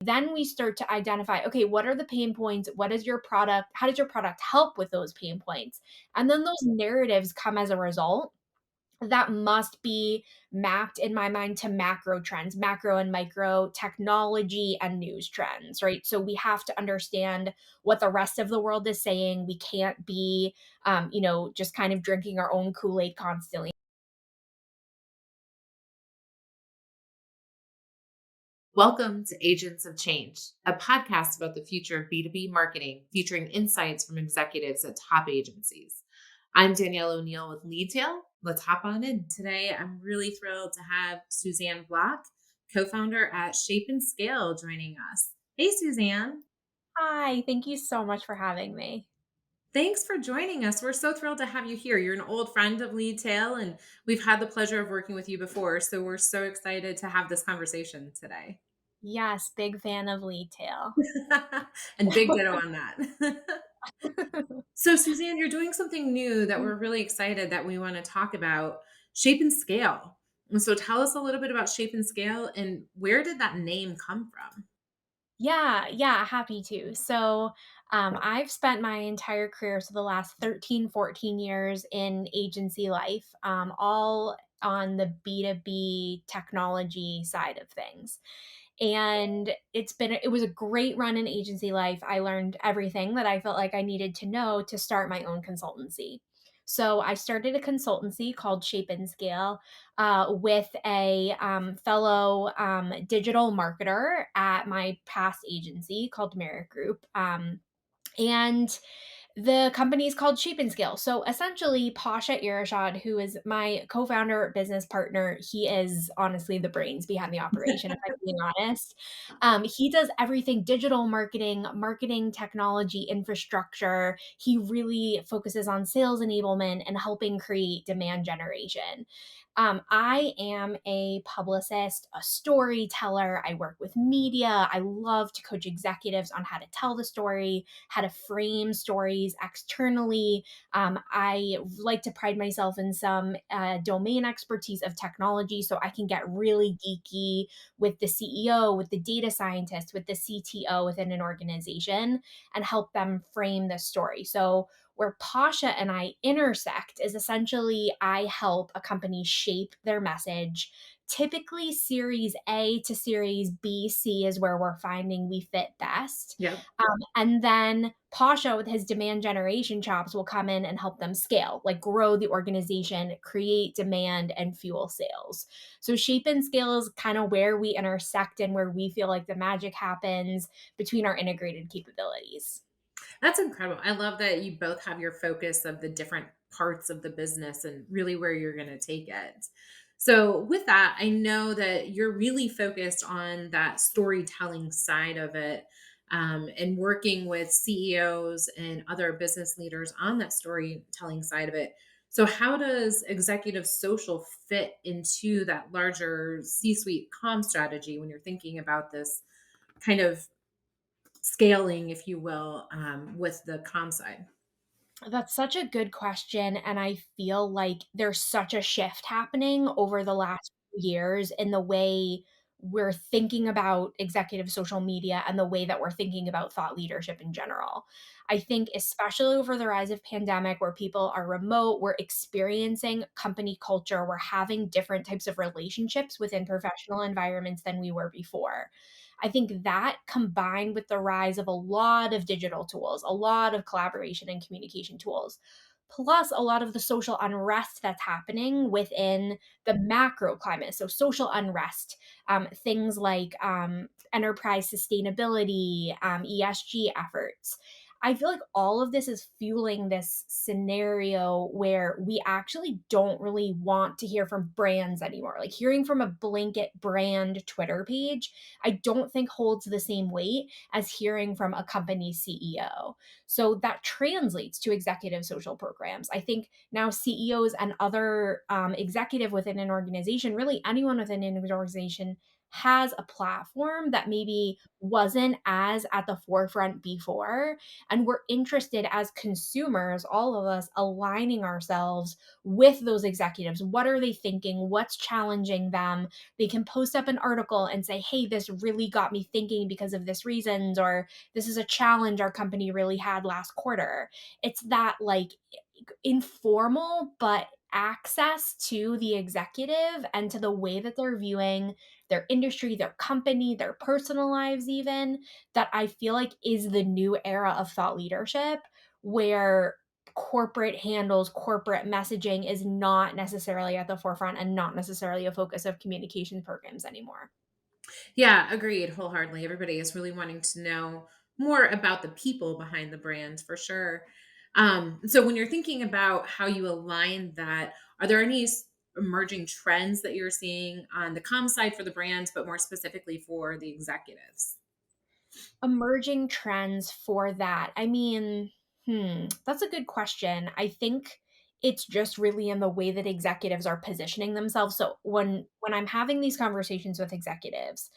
Then we start to identify, okay, what are the pain points? What is your product? How does your product help with those pain points? And then those narratives come as a result that must be mapped in my mind to macro trends, macro and micro technology and news trends, right? So we have to understand what the rest of the world is saying. We can't be, just kind of drinking our own Kool-Aid constantly. Welcome to Agents of Change, a podcast about the future of B2B marketing, featuring insights from executives at top agencies. I'm Danielle O'Neil with Leadtail. Let's hop on in. Today, I'm really thrilled to have Suzanne Block, co-founder at Shape and Scale, joining us. Hey, Suzanne. Hi, thank you so much for having me. Thanks for joining us. We're so thrilled to have you here. You're an old friend of Leadtail, and we've had the pleasure of working with you before. So we're so excited to have this conversation today. Yes, big fan of Lead Tail. And big ditto on that. So, Suzanne, you're doing something new that we're really excited that we want to talk about, Shape and Scale. And so, tell us a little bit about Shape and Scale and where did that name come from? Yeah, happy to. So, I've spent my entire career, so the last 13, 14 years in agency life, all on the B2B technology side of things. And it was a great run in agency life. I learned everything that I felt like I needed to know to start my own consultancy. So I started a consultancy called Shape and Scale with a fellow digital marketer at my past agency called Merit Group. And the company is called Shape and Scale. So essentially, Pasha Irashad, who is my co-founder, business partner, he is honestly the brains behind the operation, if I'm being honest. He does everything digital marketing, marketing technology, infrastructure. He really focuses on sales enablement and helping create demand generation. I am a publicist, a storyteller. I work with media. I love to coach executives on how to tell the story, how to frame stories externally. I like to pride myself in some domain expertise of technology so I can get really geeky with the CEO, with the data scientist, with the CTO within an organization and help them frame the story. So where Pasha and I intersect is essentially I help a company shape their message. Typically, Series A to Series B, C is where we're finding we fit best. Yep. And then Pasha, with his demand generation chops, will come in and help them scale, like grow the organization, create demand, and fuel sales. So, Shape and Scale is kind of where we intersect and where we feel like the magic happens between our integrated capabilities. That's incredible. I love that you both have your focus of the different parts of the business and really where you're going to take it. So, with that, I know that you're really focused on that storytelling side of it, and working with CEOs and other business leaders on that storytelling side of it. So, how does executive social fit into that larger C suite comm strategy when you're thinking about this kind of scaling, if you will, with the comm side? That's such a good question, and I feel like there's such a shift happening over the last few years in the way we're thinking about executive social media and the way that we're thinking about thought leadership in general. I think especially over the rise of pandemic where people are remote, we're experiencing company culture, we're having different types of relationships within professional environments than we were before. I think that combined with the rise of a lot of digital tools, a lot of collaboration and communication tools, plus a lot of the social unrest that's happening within the macro climate. So, social unrest, things like enterprise sustainability, ESG efforts. I feel like all of this is fueling this scenario where we actually don't really want to hear from brands anymore. Like hearing from a blanket brand Twitter page I don't think holds the same weight as hearing from a company CEO. So that translates to executive social programs. I think now CEOs and other executive within an organization, really anyone within an organization, has a platform that maybe wasn't as at the forefront before. And we're interested as consumers, all of us, aligning ourselves with those executives. What are they thinking? What's challenging them? They can post up an article and say, hey, this really got me thinking because of this reasons, or this is a challenge our company really had last quarter. It's that like informal but access to the executive and to the way that they're viewing their industry, their company, their personal lives, even, that I feel like is the new era of thought leadership, where corporate handles, corporate messaging is not necessarily at the forefront and not necessarily a focus of communication programs anymore. Yeah, agreed wholeheartedly. Everybody is really wanting to know more about the people behind the brand for sure. So when you're thinking about how you align that, are there any emerging trends that you're seeing on the comm side for the brand, but more specifically for the executives? Emerging trends for that. I mean, that's a good question. I think it's just really in the way that executives are positioning themselves. So when I'm having these conversations with executives,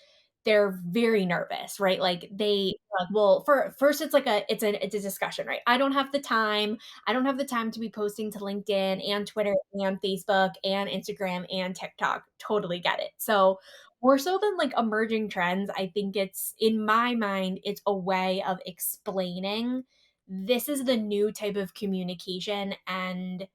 they're very nervous, right? Like they like, well, for first it's like it's a discussion, right? I don't have the time. I don't have the time to be posting to LinkedIn and Twitter and Facebook and Instagram and TikTok. Totally get it. So more so than like emerging trends, I think it's in my mind, it's a way of explaining this is the new type of communication and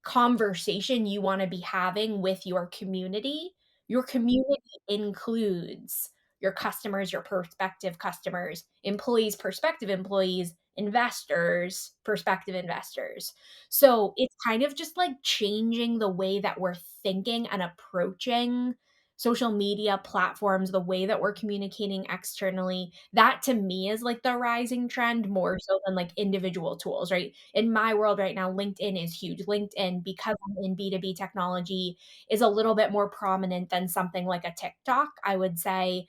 conversation you wanna be having with your community. Your community includes your customers, your prospective customers, employees, prospective employees, investors, prospective investors. So, it's kind of just, like, changing the way that we're thinking and approaching social media platforms, the way that we're communicating externally. That to me is, like, the rising trend more so than, like, individual tools, right? In my world right now, LinkedIn is huge. LinkedIn, because I'm in B2B technology, is a little bit more prominent than something like a TikTok. I would say,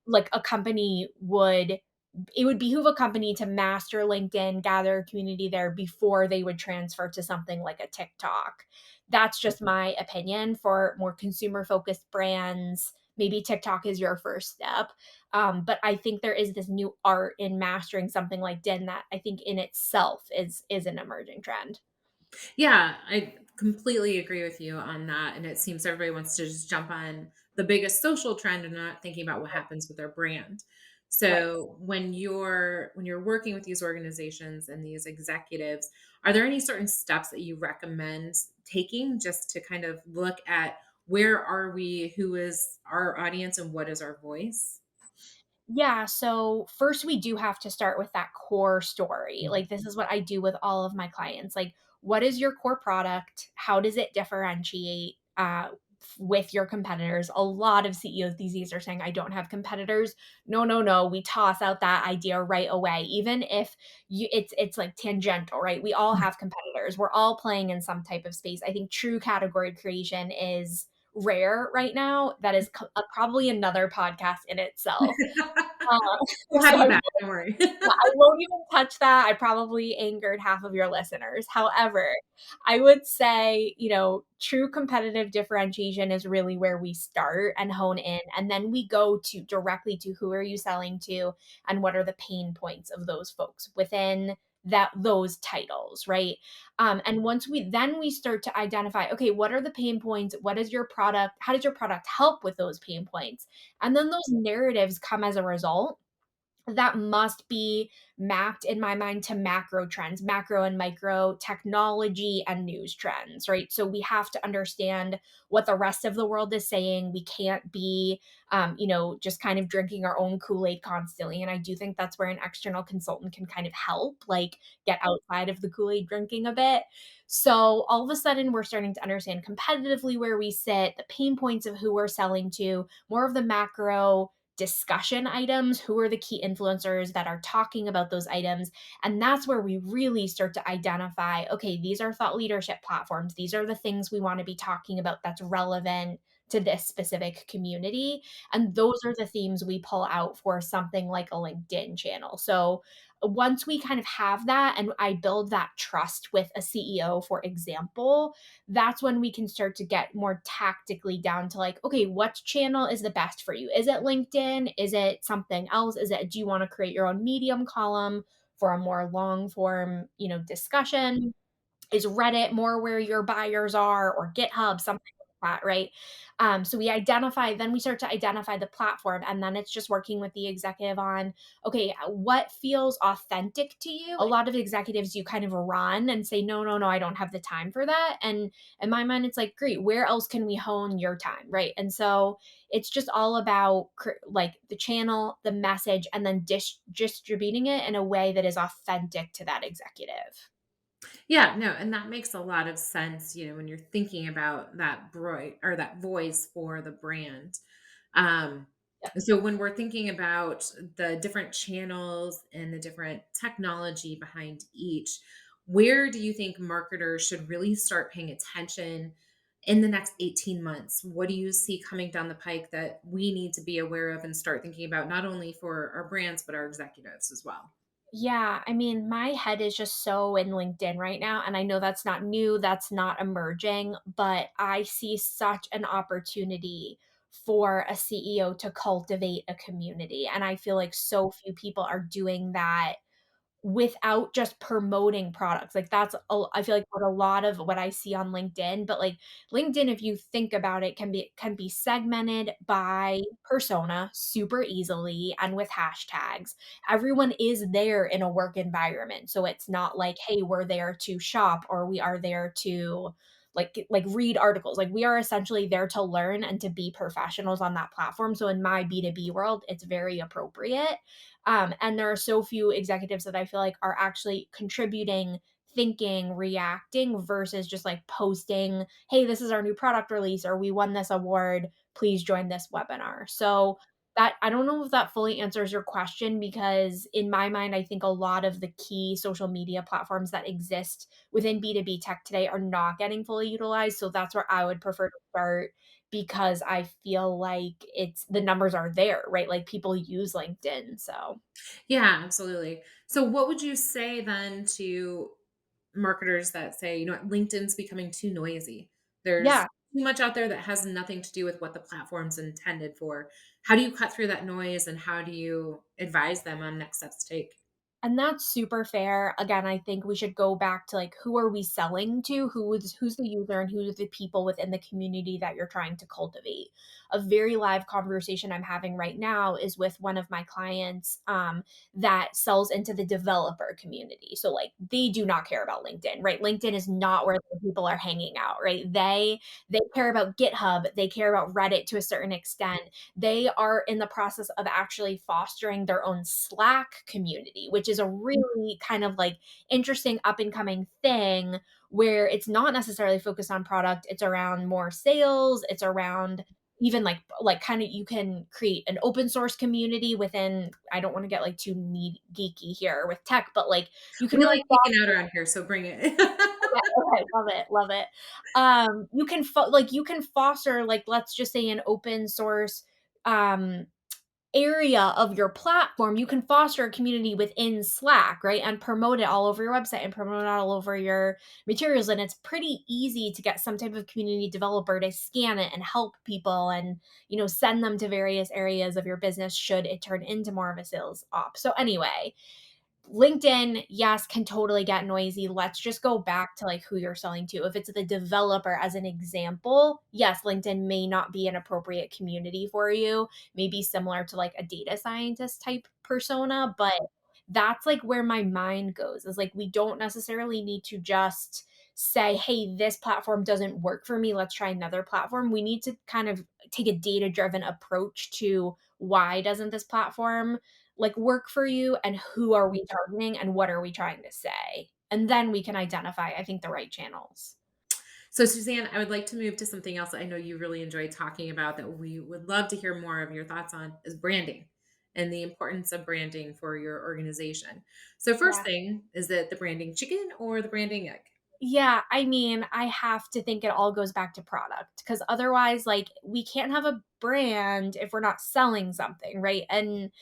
like, a company would it would behoove a company to master LinkedIn, gather a community there before they would transfer to something like a TikTok. That's just my opinion for more consumer-focused brands. Maybe TikTok is your first step. But I think there is this new art in mastering something like DIN that I think in itself is an emerging trend. Yeah, I completely agree with you on that. And it seems everybody wants to just jump on the biggest social trend and not thinking about what happens with their brand. Right. So when you're working with these organizations and these executives, are there any certain steps that you recommend taking just to kind of look at where are we, who is our audience, and what is our voice? Yeah, so first we do have to start with that core story. Mhm. Like this is what I do with all of my clients. Like what is your core product? How does it differentiate with your competitors? A lot of CEOs these days are saying I don't have competitors. No, no, no. We toss out that idea right away. Even if it's like tangential, right? We all have competitors. We're all playing in some type of space. I think true category creation is rare right now. That is probably another podcast in itself. We'll So have you back. Don't worry. I won't even touch that. I probably angered half of your listeners. However, I would say, true competitive differentiation is really where we start and hone in, and then we go to directly to who are you selling to and what are the pain points of those folks within those titles, right? And once we start to identify, okay, what are the pain points? What is your product? How does your product help with those pain points? And then those narratives come as a result that must be mapped in my mind to macro trends, macro and micro technology and news trends, right? So we have to understand what the rest of the world is saying. We can't be, just kind of drinking our own Kool Aid constantly. And I do think that's where an external consultant can kind of help, like get outside of the Kool Aid drinking a bit. So all of a sudden, we're starting to understand competitively where we sit, the pain points of who we're selling to, more of the macro discussion items, who are the key influencers that are talking about those items. And that's where we really start to identify, okay, these are thought leadership platforms. These are the things we want to be talking about that's relevant to this specific community. And those are the themes we pull out for something like a LinkedIn channel. So once we kind of have that and I build that trust with a CEO, for example, that's when we can start to get more tactically down to like, okay, what channel is the best for you? Is it LinkedIn? Is it something else? Do you want to create your own Medium column for a more long form, discussion? Is Reddit more where your buyers are, or GitHub, something like that, right? So then we start to identify the platform, and then it's just working with the executive on, okay, what feels authentic to you? A lot of executives, you kind of run and say, no, no, no, I don't have the time for that. And in my mind, it's like, great, where else can we hone your time, right? And so it's just all about like the channel, the message, and then distributing it in a way that is authentic to that executive. Yeah, no, and that makes a lot of sense, when you're thinking about that or that voice for the brand. Um, so when we're thinking about the different channels and the different technology behind each, where do you think marketers should really start paying attention in the next 18 months? What do you see coming down the pike that we need to be aware of and start thinking about not only for our brands, but our executives as well? Yeah, I mean, my head is just so in LinkedIn right now, and I know that's not new, that's not emerging, but I see such an opportunity for a CEO to cultivate a community, and I feel like so few people are doing that without just promoting products. Like I feel like what a lot of what I see on LinkedIn, but like LinkedIn, if you think about it, can be segmented by persona super easily and with hashtags. Everyone is there in a work environment. So it's not like, hey, we're there to shop or we are there to like read articles. Like we are essentially there to learn and to be professionals on that platform. So in my B2B world, it's very appropriate. And there are so few executives that I feel like are actually contributing, thinking, reacting versus just like posting, hey, this is our new product release, or we won this award. Please join this webinar. So that I don't know if that fully answers your question because in my mind, I think a lot of the key social media platforms that exist within B2B tech today are not getting fully utilized. So that's where I would prefer to start because I feel like it's the numbers are there, right? Like people use LinkedIn. So Yeah, absolutely. So what would you say then to marketers that say, what, LinkedIn's becoming too noisy. There's yeah, too much out there that has nothing to do with what the platform's intended for. How do you cut through that noise and how do you advise them on next steps to take? and that's super fair. Again, I think we should go back to like who are we selling to? Who's the user and who's the people within the community that you're trying to cultivate. A very live conversation I'm having right now is with one of my clients that sells into the developer community. So like they do not care about LinkedIn, right? LinkedIn is not where the people are hanging out, right? They care about GitHub, they care about Reddit to a certain extent. They are in the process of actually fostering their own Slack community, which is a really kind of like interesting up and coming thing where it's not necessarily focused on product. It's around more sales. It's around even like kind of you can create an open source community within. I don't want to get like too geeky here with tech, but like you can We really like geeking out around here, so bring it. okay, okay, love it, love it. You can foster, like, let's just say an open source, um, area of your platform, you can foster a community within Slack, right? And promote it all over your website and promote it all over your materials. And it's pretty easy to get some type of community developer to scan it and help people and, send them to various areas of your business should it turn into more of a sales op. So anyway, LinkedIn, yes, can totally get noisy. Let's just go back to like who you're selling to. If it's the developer as an example, yes, LinkedIn may not be an appropriate community for you, maybe similar to like a data scientist type persona, but that's like where my mind goes is like we don't necessarily need to just say, hey, this platform doesn't work for me. Let's try another platform. We need to kind of take a data driven approach to why doesn't this platform like work for you and who are we targeting and what are we trying to say? And then we can identify, I think, the right channels. So, Suzanne, I would like to move to something else that I know you really enjoy talking about that we would love to hear more of your thoughts on is branding and the importance of branding for your organization. So, first Yeah. thing, is it the branding chicken or the branding egg? Yeah, I mean, I have to think it all goes back to product because otherwise, like, we can't have a brand if we're not selling something, right? And,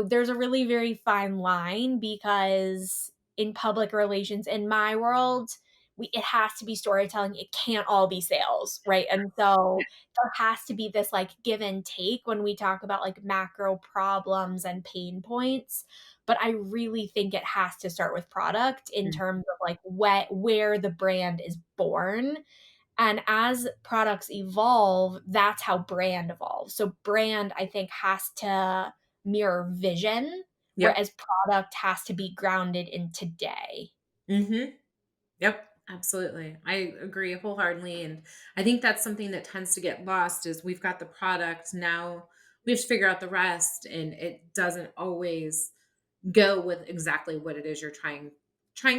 there's a really very fine line because in public relations, in my world, it has to be storytelling. It can't all be sales, right? And so there has to be this like give and take when we talk about like macro problems and pain points, but I really think it has to start with product in Mm. terms of like where the brand is born. And as products evolve, that's how brand evolves. So brand, I think, has to mirror vision, Yep. whereas product has to be grounded in today. Mhm. Yep, absolutely. I agree wholeheartedly, and I think that's something that tends to get lost is we've got the product, now we have to figure out the rest, and it doesn't always go with exactly what it is you're trying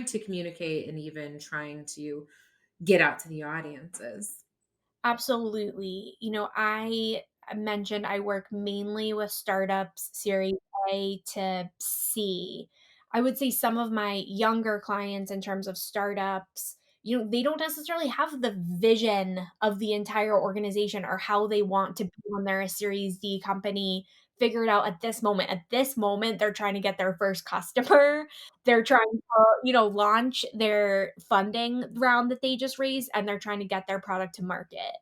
to communicate and even trying to get out to the audiences. Absolutely. I mentioned I work mainly with startups, Series A to C. I would say some of my younger clients in terms of startups, they don't necessarily have the vision of the entire organization or how they want to be when they're a Series D company figured out at this moment. At this moment, they're trying to get their first customer. They're trying to, launch their funding round that they just raised, and they're trying to get their product to market.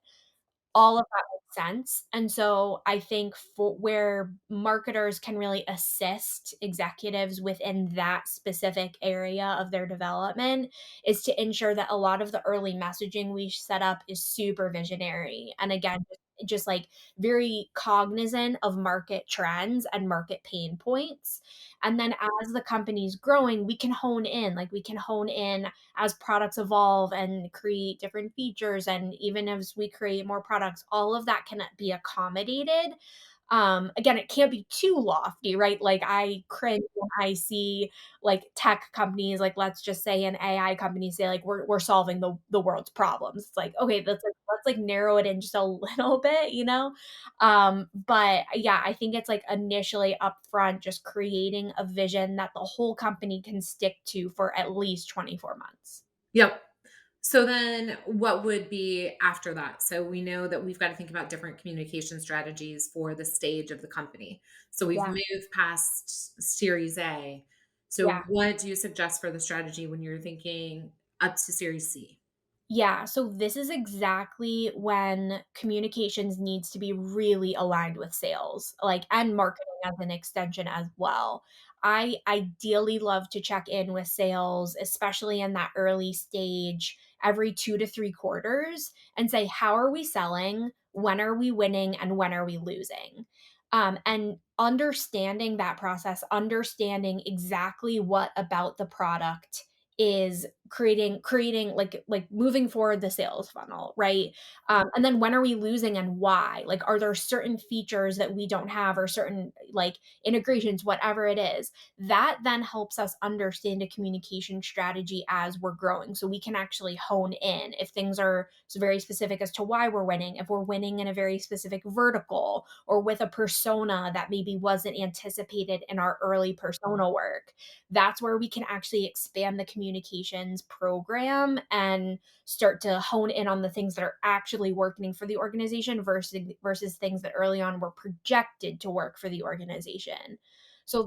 All of that makes sense, and so I think for where marketers can really assist executives within that specific area of their development is to ensure that a lot of the early messaging we set up is super visionary, and again, just, like, very cognizant of market trends and market pain points, and then as the company's growing, we can hone in as products evolve and create different features and even as we create more products, all of that can be accommodated. Again, it can't be too lofty, right? Like I cringe when I see like tech companies, like let's just say an AI company say like we're solving the world's problems. It's like, okay, let's like narrow it in just a little bit, you know? But yeah, I think it's like initially upfront, just creating a vision that the whole company can stick to for at least 24 months. Yep. So then what would be after that? So we know that we've got to think about different communication strategies for the stage of the company. So we've Yeah. moved past Series A. So Yeah. what do you suggest for the strategy when you're thinking up to Series C? Yeah, so this is exactly when communications needs to be really aligned with sales, like, and marketing as an extension as well. I ideally love to check in with sales, especially in that early stage, every 2 to 3 quarters and say, "How are we selling? When are we winning? And when are we losing?" And understanding that process, understanding exactly what about the product is creating like moving forward the sales funnel, right? And then when are we losing and why? Like, are there certain features that we don't have or certain like integrations, whatever it is, that then helps us understand a communication strategy as we're growing. So we can actually hone in if things are very specific as to why we're winning, if we're winning in a very specific vertical or with a persona that maybe wasn't anticipated in our early persona work, that's where we can actually expand the communications program and start to hone in on the things that are actually working for the organization versus things that early on were projected to work for the organization. So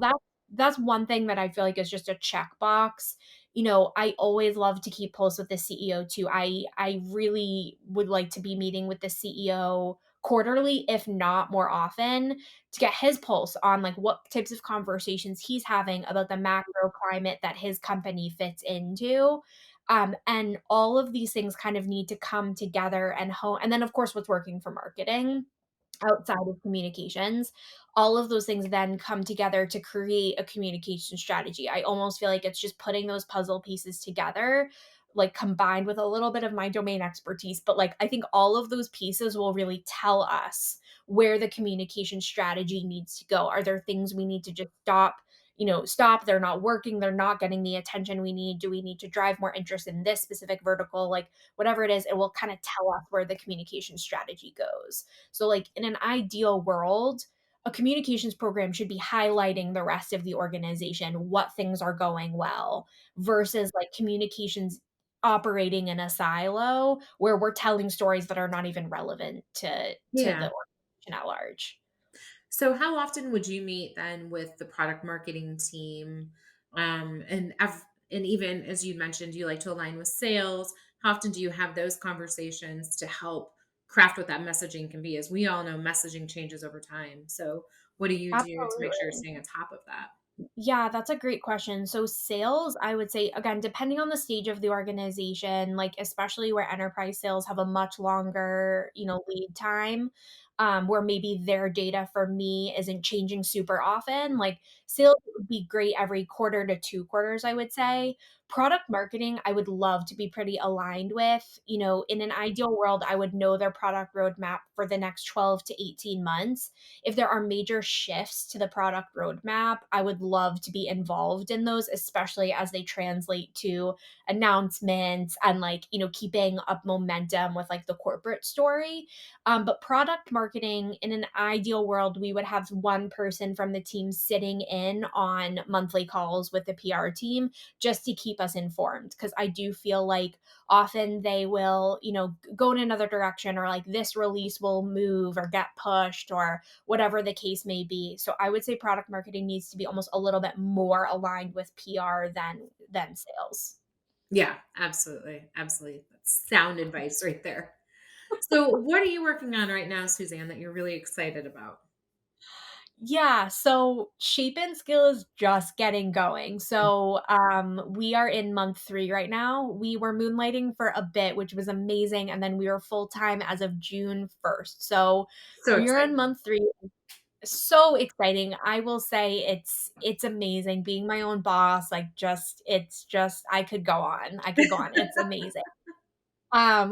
that's one thing that I feel like is just a checkbox. I always love to keep close with the CEO too. I really would like to be meeting with the CEO quarterly, if not more often, to get his pulse on like what types of conversations he's having about the macro climate that his company fits into. And all of these things kind of need to come together and hone. And then, of course, what's working for marketing outside of communications, all of those things then come together to create a communication strategy. I almost feel like it's just putting those puzzle pieces together, like combined with a little bit of my domain expertise. But like, I think all of those pieces will really tell us where the communication strategy needs to go. Are there things we need to just stop? They're not working. They're not getting the attention we need. Do we need to drive more interest in this specific vertical? Like, whatever it is, it will kind of tell us where the communication strategy goes. So, like, in an ideal world, a communications program should be highlighting the rest of the organization, what things are going well, versus like communications. operating in a silo where we're telling stories that are not even relevant to the Yeah. organization at large. So how often would you meet then with the product marketing team? And even as you mentioned, you like to align with sales. How often do you have those conversations to help craft what that messaging can be? As we all know, messaging changes over time. So what do you do to make sure you're Absolutely. staying on top of that? Yeah, that's a great question. So sales, I would say, again, depending on the stage of the organization, like especially where enterprise sales have a much longer, lead time, where maybe their data for me isn't changing super often. Like sales would be great every quarter to 2 quarters, I would say. Product marketing, I would love to be pretty aligned with. In an ideal world, I would know their product roadmap for the next 12 to 18 months. If there are major shifts to the product roadmap, I would love to be involved in those, especially as they translate to announcements and keeping up momentum with like the corporate story. But product marketing in an ideal world, we would have one person from the team sitting in on monthly calls with the PR team just to keep us informed. Cause I do feel like often they will, go in another direction, or like this release will move or get pushed, or whatever the case may be. So I would say product marketing needs to be almost a little bit more aligned with PR than sales. Yeah, absolutely. Absolutely. That's sound advice right there. So what are you working on right now, Suzanne, that you're really excited about? Yeah, so Shape and Skill is just getting going. So, we are in month 3 right now. We were moonlighting for a bit, which was amazing, and then we were full-time as of June 1st. So, So we're in exciting. month 3. So exciting. I will say it's amazing being my own boss, like, it's just I could go on. I could go on. It's amazing.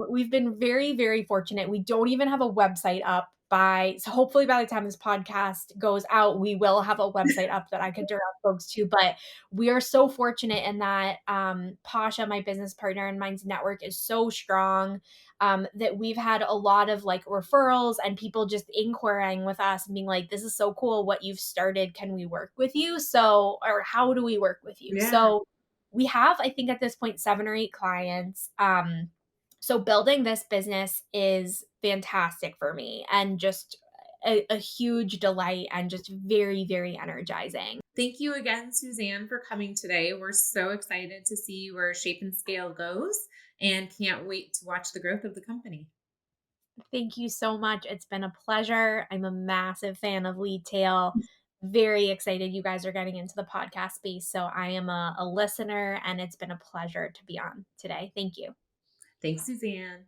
We've been very, very fortunate. We don't even have a website up so hopefully by the time this podcast goes out, we will have a website up that I could direct folks to. But we are so fortunate in that Pasha, my business partner, and mine's network is so strong, that we've had a lot of like referrals and people just inquiring with us and being like, this is so cool what you've started. Can we work with you? So, or how do we work with you? Yeah. So we have, I think at this point, 7 or 8 clients. So building this business is fantastic for me, and just a huge delight, and just very, very energizing. Thank you again, Suzanne, for coming today. We're so excited to see where Shape and Scale goes and can't wait to watch the growth of the company. Thank you so much. It's been a pleasure. I'm a massive fan of Lead Tail. Very excited you guys are getting into the podcast space. So I am a listener, and it's been a pleasure to be on today. Thank you. Thanks, Suzanne.